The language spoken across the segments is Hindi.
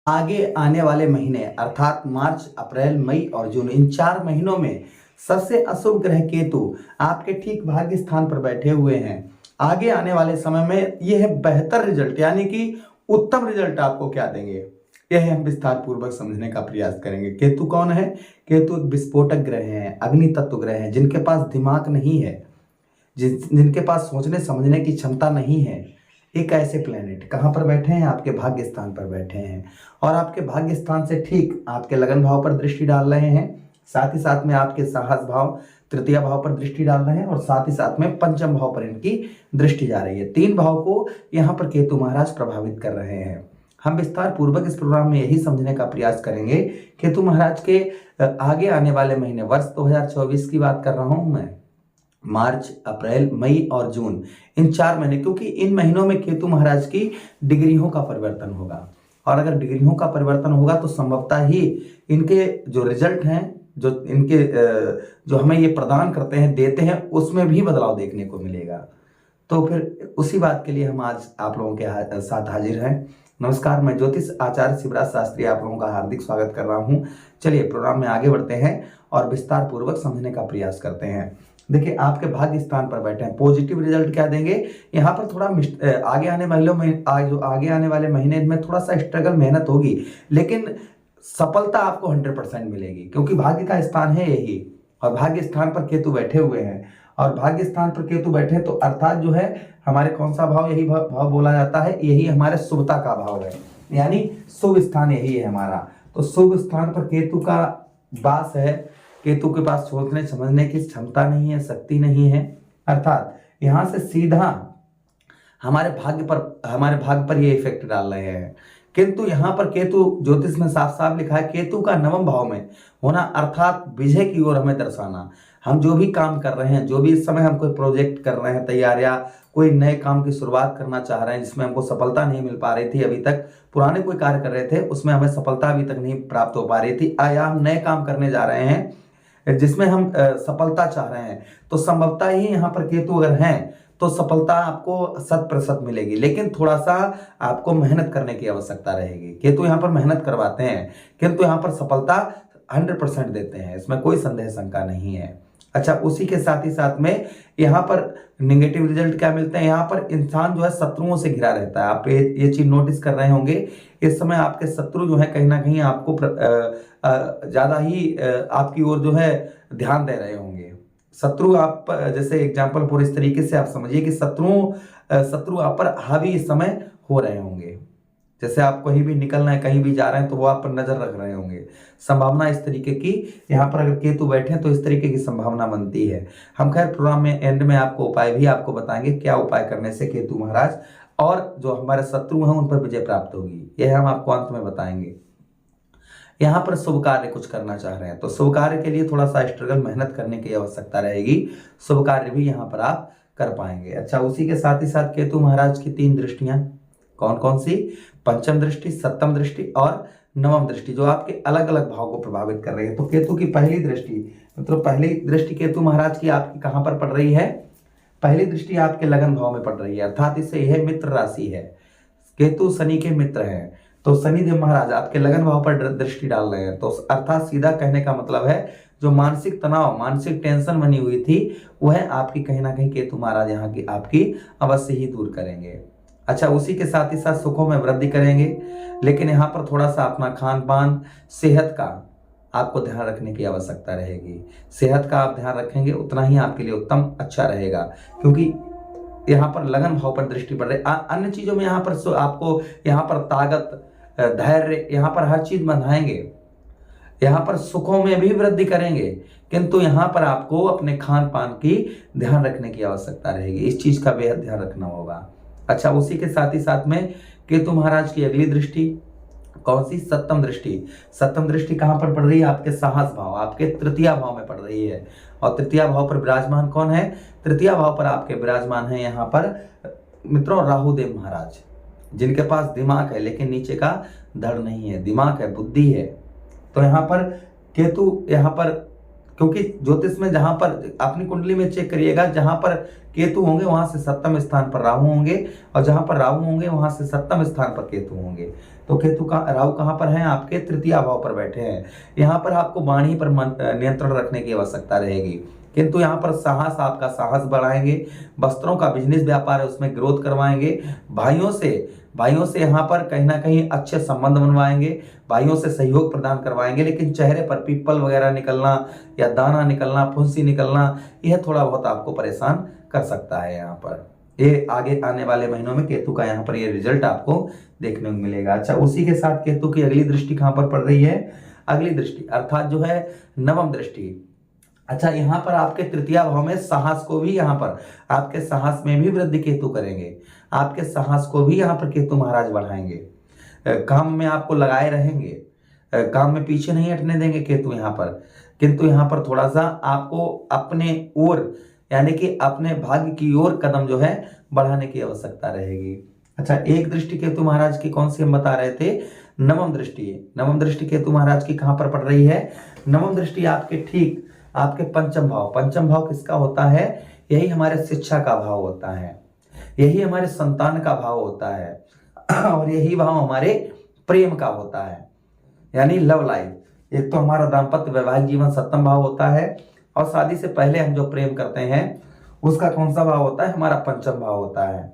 आगे आने वाले महीने अर्थात मार्च, अप्रैल, मई और जून, इन 4 महीनों में सबसे अशुभ ग्रह केतु आपके ठीक भाग्य स्थान पर बैठे हुए हैं। आगे आने वाले समय में यह बेहतर रिजल्ट यानी कि उत्तम रिजल्ट आपको क्या देंगे, यह हम विस्तार पूर्वक समझने का प्रयास करेंगे। केतु कौन है? केतु एक विस्फोटक ग्रह हैं, अग्नि तत्व ग्रह हैं, जिनके पास दिमाग नहीं है, जिनके पास सोचने समझने की क्षमता नहीं है। एक ऐसे प्लेनेट कहाँ पर बैठे हैं? आपके भाग्य स्थान पर बैठे हैं और आपके भाग्य स्थान से ठीक आपके लगन भाव पर दृष्टि डाल रहे हैं। साथ ही साथ में आपके साहस भाव, तृतीय भाव पर दृष्टि डाल रहे हैं और साथ ही साथ में पंचम भाव पर इनकी दृष्टि जा रही है। 3 भाव को यहाँ पर केतु महाराज प्रभावित कर रहे हैं। हम विस्तार पूर्वक इस प्रोग्राम में यही समझने का प्रयास करेंगे केतु महाराज के आगे आने वाले महीने, वर्ष 2024 की बात कर रहा हूं मैं, मार्च, अप्रैल, मई और जून, इन 4 महीने, क्योंकि इन महीनों में केतु महाराज की डिग्रियों का परिवर्तन होगा और अगर डिग्रियों का परिवर्तन होगा तो संभवतः ही इनके जो रिजल्ट हैं, जो इनके जो हमें ये प्रदान करते हैं, देते हैं, उसमें भी बदलाव देखने को मिलेगा। तो फिर उसी बात के लिए हम आज आप लोगों के साथ हाजिर हैं। नमस्कार, मैं ज्योतिष आचार्य शिवराज शास्त्री आप लोगों का हार्दिक स्वागत कर रहा हूं। चलिए प्रोग्राम में आगे बढ़ते हैं और विस्तार पूर्वक समझने का प्रयास करते हैं। देखिए, आपके भाग्य स्थान पर बैठे हैं, पॉजिटिव रिजल्ट क्या देंगे? यहाँ पर थोड़ा आगे आने महीनों में जो आगे आने वाले महीने में थोड़ा सा स्ट्रगल, मेहनत होगी, लेकिन सफलता आपको 100% मिलेगी, क्योंकि भाग्य का स्थान है यही और भाग्य स्थान पर केतु बैठे हुए हैं। और भाग्य स्थान पर केतु बैठे तो अर्थात जो है हमारे कौन सा भाव? यही भाव बोला जाता है, यही हमारे शुभता का भाव है, यानी शुभ स्थान यही है हमारा। तो शुभ स्थान पर केतु का वास है। केतु के पास सोचने समझने की क्षमता नहीं है, शक्ति नहीं है, अर्थात यहां से सीधा हमारे भाग्य पर ये इफेक्ट डाल रहे हैं। किंतु यहाँ पर केतु, ज्योतिष में साफ साफ लिखा है, केतु का नवम भाव में होना अर्थात विजय की ओर हमें दर्शाना। हम जो भी काम कर रहे हैं, जो भी इस समय हम कोई प्रोजेक्ट कर रहे हैं तैयार, या कोई नए काम की शुरुआत करना चाह रहे हैं जिसमें हमको सफलता नहीं मिल पा रही थी अभी तक, पुराने कोई कार्य कर रहे थे उसमें हमें सफलता अभी तक नहीं प्राप्त हो पा रही थी, या हम नए काम करने जा रहे हैं जिसमें हम सफलता चाह रहे हैं, तो संभवतः ही यहाँ पर केतु अगर हैं तो सफलता आपको 100% मिलेगी, लेकिन थोड़ा सा आपको मेहनत करने की आवश्यकता रहेगी। केतु यहाँ पर मेहनत करवाते हैं, किंतु यहाँ पर सफलता 100% देते हैं, इसमें कोई संदेह शंका नहीं है। अच्छा, उसी के साथ ही साथ में यहाँ पर निगेटिव रिजल्ट क्या मिलते हैं? यहाँ पर इंसान जो है शत्रुओं से घिरा रहता है। आप ये चीज नोटिस कर रहे होंगे, इस समय आपके शत्रु जो है कहीं ना कहीं आपको ज्यादा ही आपकी ओर जो है ध्यान दे रहे होंगे। शत्रु आप जैसे एग्जाम्पल फॉर इस तरीके से आप समझिए कि शत्रु आप पर हावी इस समय हो रहे होंगे। जैसे आप कहीं भी निकलना है, कहीं भी जा रहे हैं तो वो आप पर नजर रख रहे होंगे। संभावना इस तरीके की, यहाँ पर अगर केतु बैठे तो इस तरीके की संभावना बनती है। हम खैर प्रोग्राम में एंड में आपको उपाय भी आपको बताएंगे, क्या उपाय करने से केतु महाराज और जो हमारे शत्रु हैं उन पर विजय प्राप्त होगी, यह हम आपको अंत में बताएंगे। यहाँ पर शुभ कार्य कुछ करना चाह रहे हैं तो शुभ कार्य के लिए थोड़ा सा स्ट्रगल, मेहनत करने की आवश्यकता रहेगी। शुभ कार्य भी यहाँ पर आप कर पाएंगे। अच्छा, उसी के साथ ही साथ केतु महाराज की 3 दृष्टियां कौन कौन सी? पंचम दृष्टि, सप्तम दृष्टि और नवम दृष्टि, जो आपके अलग अलग भाव को प्रभावित कर रही है। तो केतु की पहली दृष्टि, मतलब पहली दृष्टि केतु महाराज की आपकी कहां पर पड़ रही है? पहली दृष्टि आपके लगन भाव में पड़ रही है, अर्थात इससे यह मित्र राशि है। केतु शनि के मित्र हैं, तो शनिदेव महाराज आपके लगन भाव पर दृष्टि डाल रहे हैं। तो अर्थात सीधा कहने का मतलब है, जो मानसिक तनाव, मानसिक टेंशन बनी हुई थी, वह आपकी कहीं ना कहीं केतु महाराज यहाँ की आपकी अवश्य ही दूर करेंगे। अच्छा, उसी के साथ ही साथ सुखों में वृद्धि करेंगे, लेकिन यहाँ पर थोड़ा सा अपना खान पान, सेहत का आपको ध्यान रखने की आवश्यकता रहेगी। सेहत का आप ध्यान रखेंगे उतना ही आपके लिए उत्तम, अच्छा रहेगा, क्योंकि यहाँ पर लगन भाव पर दृष्टि पड़ रही है। अन्य चीजों में यहाँ पर आपको यहाँ पर ताकत, धैर्य, यहाँ पर हर चीज बंधाएंगे, यहाँ पर सुखों में भी वृद्धि करेंगे, किंतु यहाँ पर आपको अपने खान पान की ध्यान रखने की आवश्यकता रहेगी। इस चीज का बेहद ध्यान रखना होगा। अच्छा, उसी के साथ ही साथ में केतु महाराज की अगली दृष्टि कौन सी? सप्तम दृष्टि। सप्तम दृष्टि कहां पर पड़ रही है? आपके साहस भाव, आपके तृतीय भाव में पड़ रही है। और तृतीय भाव पर विराजमान कौन है? तृतीय भाव पर आपके विराजमान है यहाँ पर मित्रों राहुदेव महाराज, जिनके पास दिमाग है लेकिन नीचे का धड़ नहीं है, दिमाग है, बुद्धि है। तो यहाँ पर केतु यहाँ पर क्योंकि ज्योतिष में जहां पर अपनी कुंडली में चेक करिएगा, जहां पर केतु होंगे वहां से सप्तम स्थान पर राहु होंगे, और जहां पर राहु होंगे वहां से सप्तम स्थान पर केतु होंगे। तो केतु का राहु कहां पर है? आपके तृतीय भाव पर बैठे हैं। यहाँ पर आपको वाणी पर नियंत्रण रखने की आवश्यकता रहेगी, किंतु यहाँ पर साहस, आपका साहस बढ़ाएंगे। वस्त्रों का बिजनेस व्यापार है उसमें ग्रोथ करवाएंगे। भाइयों से यहाँ पर कहीं ना कहीं अच्छे संबंध बनवाएंगे, भाइयों से सहयोग प्रदान करवाएंगे। लेकिन चेहरे पर पिंपल वगैरह निकलना या दाना निकलना, फुंसी निकलना, यह थोड़ा बहुत आपको परेशान कर सकता है। यहाँ पर ये आगे आने वाले महीनों में केतु का यहाँ पर ये रिजल्ट आपको देखने को मिलेगा। अच्छा, उसी के साथ केतु की अगली दृष्टि कहां पर पड़ रही है? अगली दृष्टि अर्थात जो है नवम दृष्टि। अच्छा, यहाँ पर आपके तृतीय भाव में साहस को भी, यहाँ पर आपके साहस में भी वृद्धि केतु करेंगे। आपके साहस को भी यहाँ पर केतु महाराज बढ़ाएंगे। काम में आपको लगाए रहेंगे, काम में पीछे नहीं हटने देंगे केतु यहाँ पर। किंतु यहाँ पर थोड़ा सा आपको अपने ओर, यानी कि अपने भाग्य की ओर कदम जो है बढ़ाने की आवश्यकता रहेगी। अच्छा, एक दृष्टि केतु महाराज की कौन सी हम बता रहे थे? नवम दृष्टि। नवम दृष्टि केतु महाराज की कहां पर पड़ रही है? नवम दृष्टि आपके ठीक आपके पंचम भाव। पंचम भाव किसका होता है? यही हमारे शिक्षा का भाव होता है, यही हमारे संतान का भाव होता है, और यही भाव हमारे प्रेम का होता है, यानी लव लाइफ। एक तो हमारा दाम्पत्य वैवाहिक जीवन सप्तम भाव होता है, और शादी से पहले हम जो प्रेम करते हैं उसका कौन सा भाव होता है? हमारा पंचम भाव होता है।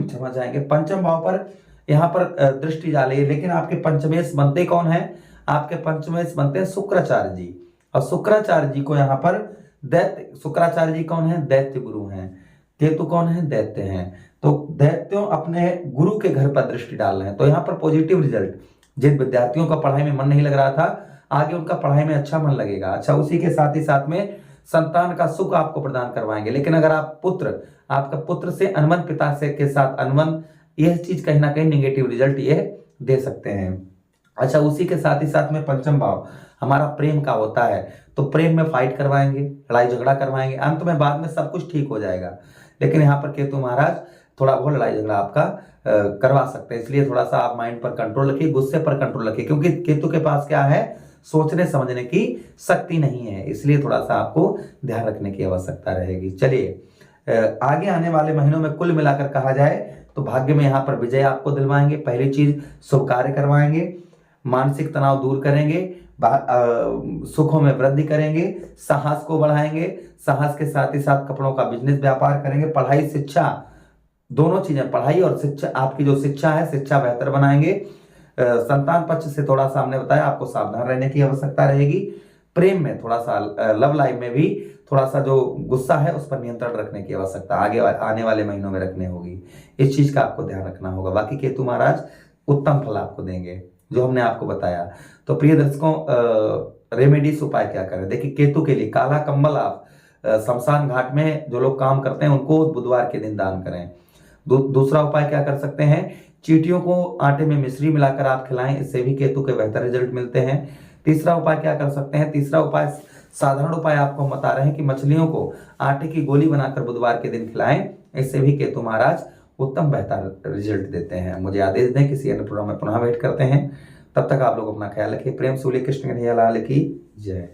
समझ जाएंगे। पंचम भाव पर यहाँ पर दृष्टि डाली है, लेकिन आपके पंचमेश बनते कौन है? आपके पंचमेश बनते हैं शुक्राचार्य जी, और शुक्राचार्य जी को यहाँ पर दैत्य, शुक्राचार्य जी कौन है? दैत्य गुरु हैं। केतु कौन है? दैत्य हैं। तो दैत्यों अपने गुरु के घर पर दृष्टि डाल रहे हैं, तो यहाँ पर पॉजिटिव रिजल्ट। जिन विद्यार्थियों का पढ़ाई में मन नहीं लग रहा था, आगे उनका पढ़ाई में अच्छा मन लगेगा। अच्छा, उसी के साथ ही साथ में संतान का सुख आपको प्रदान करवाएंगे। लेकिन अगर आप आपका पुत्र से अनबन, पिता से के साथ अनबन, यह चीज कहीं ना कहीं निगेटिव रिजल्ट ये दे सकते हैं। अच्छा, उसी के साथ ही साथ में पंचम भाव हमारा प्रेम का होता है, तो प्रेम में फाइट करवाएंगे, लड़ाई झगड़ा करवाएंगे। अंत में बाद में सब कुछ ठीक हो जाएगा, लेकिन यहाँ पर केतु महाराज थोड़ा बहुत लड़ाई झगड़ा आपका करवा सकते हैं। इसलिए थोड़ा सा आप माइंड पर कंट्रोल रखिए, गुस्से पर कंट्रोल रखिए, क्योंकि केतु के पास क्या है? सोचने समझने की शक्ति नहीं है। इसलिए थोड़ा सा आपको ध्यान रखने की आवश्यकता रहेगी। चलिए, आगे आने वाले महीनों में कुल मिलाकर कहा जाए तो भाग्य में यहाँ पर विजय आपको दिलवाएंगे। पहली चीज, शुभ कार्य करवाएंगे, मानसिक तनाव दूर करेंगे, सुखों में वृद्धि करेंगे, साहस को बढ़ाएंगे, साहस के साथ ही साथ कपड़ों का बिजनेस व्यापार करेंगे, पढ़ाई शिक्षा दोनों चीजें, पढ़ाई और शिक्षा, आपकी जो शिक्षा है शिक्षा बेहतर बनाएंगे। संतान पक्ष से थोड़ा सा हमने बताया आपको सावधान रहने की आवश्यकता रहेगी। प्रेम में थोड़ा सा, लव लाइफ में भी थोड़ा सा जो गुस्सा है उस पर नियंत्रण रखने की आवश्यकता आगे आने वाले महीनों में रखने होगी। इस चीज का आपको ध्यान रखना होगा। बाकी केतु महाराज उत्तम फल आपको देंगे जो हमने आपको बताया। तो प्रिय दर्शकों, रेमेडीज उपाय क्या करें? देखिए, केतु के लिए काला कंबल आप शमशान घाट में जो लोग काम करते हैं उनको बुधवार के दिन दान करें। दूसरा उपाय क्या कर सकते हैं? चींटियों को आटे में मिश्री मिलाकर आप खिलाएं, इससे भी केतु के बेहतर रिजल्ट मिलते हैं। तीसरा उपाय क्या कर सकते हैं? तीसरा उपाय, साधारण उपाय आपको हम बता रहे हैं कि मछलियों को आटे की गोली बनाकर बुधवार के दिन खिलाएं, इससे भी केतु महाराज उत्तम बेहतर रिजल्ट देते हैं। मुझे आदेश दें, किसी अन्य प्रोग्राम में पुनः भेंट करते हैं। तब तक आप लोग अपना ख्याल रखिए। प्रेम सूर्य कृष्ण कन्हैया लाल की जय।